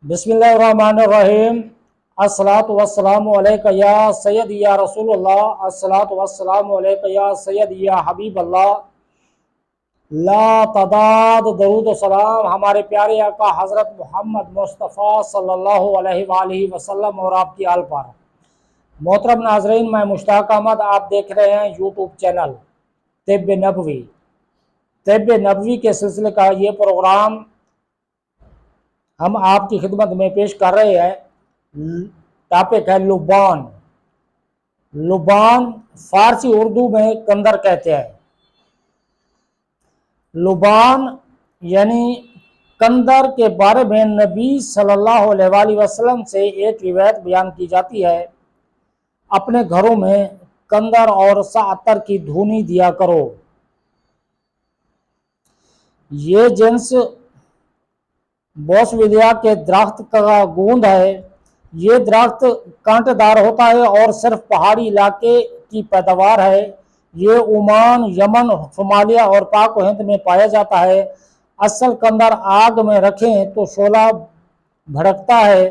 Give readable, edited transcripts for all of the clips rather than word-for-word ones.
بسم اللہ الرحمن الرحیم۔ الصلاۃ والسلام علیک یا سید یا رسول اللہ، الصلاۃ والسلام علیک یا سید یا حبیب اللہ، لا تعداد درود و سلام ہمارے پیارے آقا حضرت محمد مصطفیٰ صلی اللہ علیہ وآلہ وسلم اور آپ کی آل پر۔ محترم ناظرین، میں مشتاق احمد، آپ دیکھ رہے ہیں یوٹیوب چینل طب نبوی۔ طب نبوی کے سلسلے کا یہ پروگرام ہم آپ کی خدمت میں پیش کر رہے ہیں۔ ٹاپک ہے لبان۔ لبان فارسی اردو میں کندر کہتے ہیں۔ لبان یعنی کندر کے بارے میں نبی صلی اللہ علیہ وآلہ وسلم سے ایک روایت بیان کی جاتی ہے، اپنے گھروں میں کندر اور سعتر کی دھونی دیا کرو۔ یہ جنس بوسویلیا کے درخت کا گوند ہے۔ یہ درخت کانٹے دار ہوتا ہے اور صرف پہاڑی علاقے کی پیداوار ہے۔ یہ عمان، یمن، صومالیہ اور پاک و ہند میں پایا جاتا ہے۔ اصل کندر آگ میں رکھیں تو شعلہ بھڑکتا ہے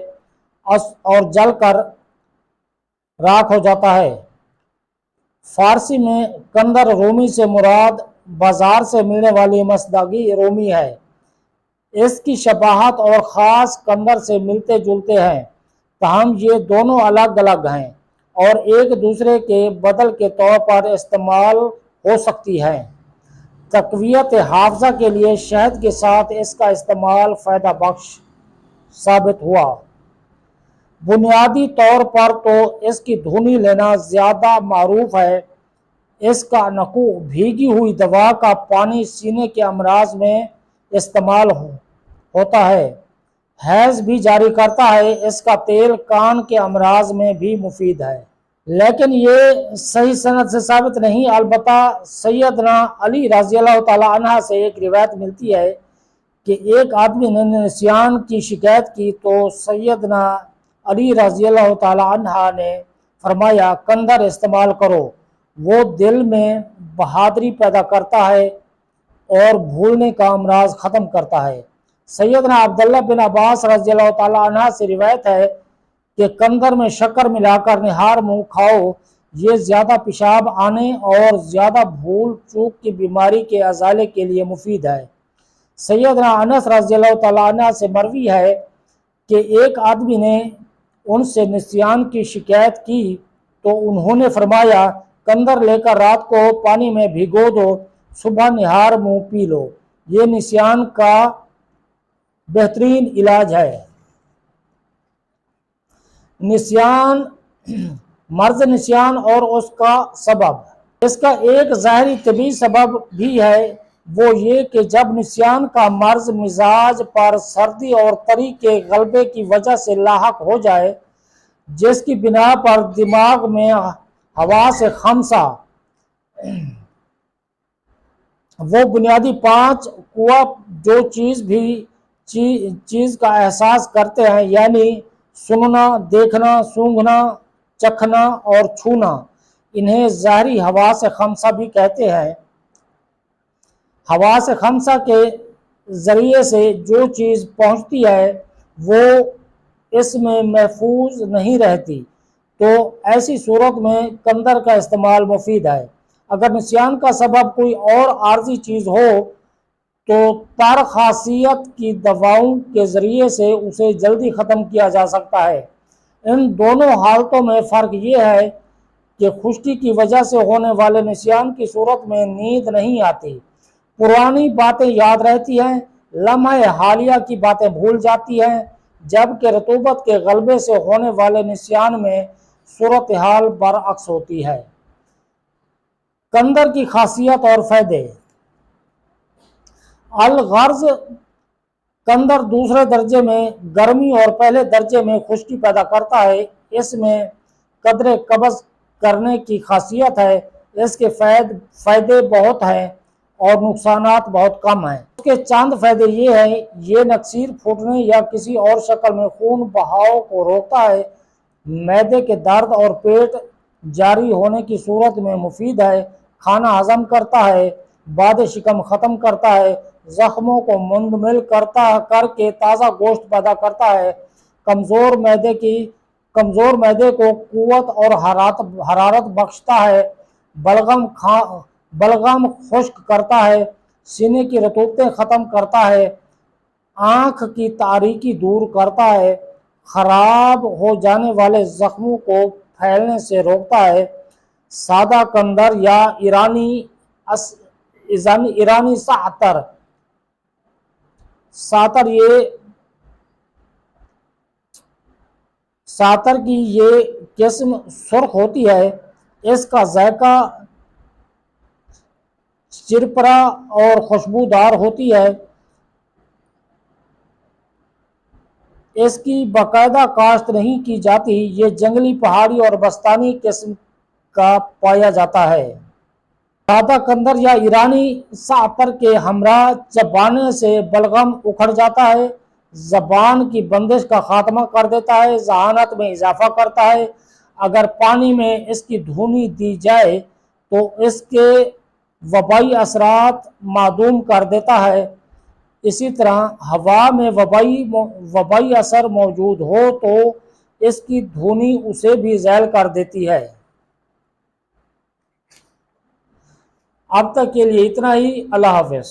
اور جل کر راکھ ہو جاتا ہے۔ فارسی میں کندر رومی سے مراد بازار سے ملنے والی مصداقی رومی ہے۔ اس کی شباہت اور خاص کندر سے ملتے جلتے ہیں، تاہم یہ دونوں الگ الگ ہیں اور ایک دوسرے کے بدل کے طور پر استعمال ہو سکتی ہیں۔ تقویت حافظہ کے لیے شہد کے ساتھ اس کا استعمال فائدہ بخش ثابت ہوا۔ بنیادی طور پر تو اس کی دھونی لینا زیادہ معروف ہے۔ اس کا نقو بھیگی ہوئی دوا کا پانی سینے کے امراض میں استعمال ہوتا ہے، حیض بھی جاری کرتا ہے۔ اس کا تیل کان کے امراض میں بھی مفید ہے، لیکن یہ صحیح سند سے ثابت نہیں۔ البتہ سیدنا علی رضی اللہ تعالی عنہ سے ایک روایت ملتی ہے کہ ایک آدمی نے نسیان کی شکایت کی تو سیدنا علی رضی اللہ تعالی عنہ نے فرمایا، کندر استعمال کرو، وہ دل میں بہادری پیدا کرتا ہے اور بھولنے کا امراض ختم کرتا ہے۔ سیدنا عبداللہ بن عباس رضی اللہ تعالی عنہ سے روایت ہے کہ کندر میں شکر ملا کر نہار منہ کھاؤ، یہ زیادہ پیشاب آنے اور زیادہ بھول چوک کی بیماری کے ازالے کے لیے مفید ہے۔ سیدنا انس رضی اللہ تعالی عنہ سے مروی ہے کہ ایک آدمی نے ان سے نسیان کی شکایت کی تو انہوں نے فرمایا، کندر لے کر رات کو پانی میں بھگو دو، صبح نہار منہ پی لو، یہ نسیان کا بہترین علاج ہے۔ نسیان، مرض نسیان اور اس کا سبب۔ اس کا ایک ظاہری طبی سبب بھی ہے، وہ یہ کہ جب نسیان کا مرض مزاج پر سردی اور تری کے غلبے کی وجہ سے لاحق ہو جائے، جس کی بنا پر دماغ میں حواس خمسہ، وہ بنیادی پانچ قوہ جو چیز کا احساس کرتے ہیں، یعنی سننا، دیکھنا، سونگھنا، چکھنا اور چھونا، انہیں ظاہری حواس خمسہ بھی کہتے ہیں۔ حواس خمسہ کے ذریعے سے جو چیز پہنچتی ہے وہ اس میں محفوظ نہیں رہتی، تو ایسی صورت میں کندر کا استعمال مفید ہے۔ اگر نسیان کا سبب کوئی اور عارضی چیز ہو تو تر خاصیت کی دواؤں کے ذریعے سے اسے جلدی ختم کیا جا سکتا ہے۔ ان دونوں حالتوں میں فرق یہ ہے کہ خشکی کی وجہ سے ہونے والے نسیان کی صورت میں نیند نہیں آتی، پرانی باتیں یاد رہتی ہیں، لمحہ حالیہ کی باتیں بھول جاتی ہیں، جبکہ رطوبت کے غلبے سے ہونے والے نسیان میں صورتحال برعکس ہوتی ہے۔ کندر کی خاصیت اور فائدے۔ الغرض، کندر دوسرے درجے میں گرمی اور پہلے درجے میں خشکی پیدا کرتا ہے۔ اس میں قدر قبض کرنے کی خاصیت ہے۔ اس کے فائدے بہت ہیں اور نقصانات بہت کم ہیں۔ اس کے چند فائدے یہ ہیں، یہ نکسیر پھوٹنے یا کسی اور شکل میں خون بہاؤ کو روکتا ہے، معدے کے درد اور پیٹ جاری ہونے کی صورت میں مفید ہے، کھانا ہضم کرتا ہے، باد شکم ختم کرتا ہے، زخموں کو منمل کر کے تازہ گوشت پیدا کرتا ہے، کمزور معدے کو قوت اور حرارت بخشتا ہے، بلغم خشک کرتا ہے، سینے کی رطوبتیں ختم کرتا ہے، آنکھ کی تاریکی دور کرتا ہے، خراب ہو جانے والے زخموں کو پھیلنے سے روکتا ہے۔ سادہ کندر یا ایرانی ساتر کی یہ قسم سرخ ہوتی ہے، اس کا ذائقہ چرپرا اور خوشبودار ہوتی ہے، اس کی باقاعدہ کاشت نہیں کی جاتی، یہ جنگلی، پہاڑی اور بستانی قسم کا پایا جاتا ہے۔ سادہ کندر یا ایرانی زعتر کے ہمراہ چبانے سے بلغم اکھڑ جاتا ہے، زبان کی بندش کا خاتمہ کر دیتا ہے، ذہانت میں اضافہ کرتا ہے۔ اگر پانی میں اس کی دھونی دی جائے تو اس کے وبائی اثرات معدوم کر دیتا ہے۔ اسی طرح ہوا میں وبائی اثر موجود ہو تو اس کی دھونی اسے بھی ذیل کر دیتی ہے۔ اب تک کے لیے اتنا ہی، اللہ حافظ۔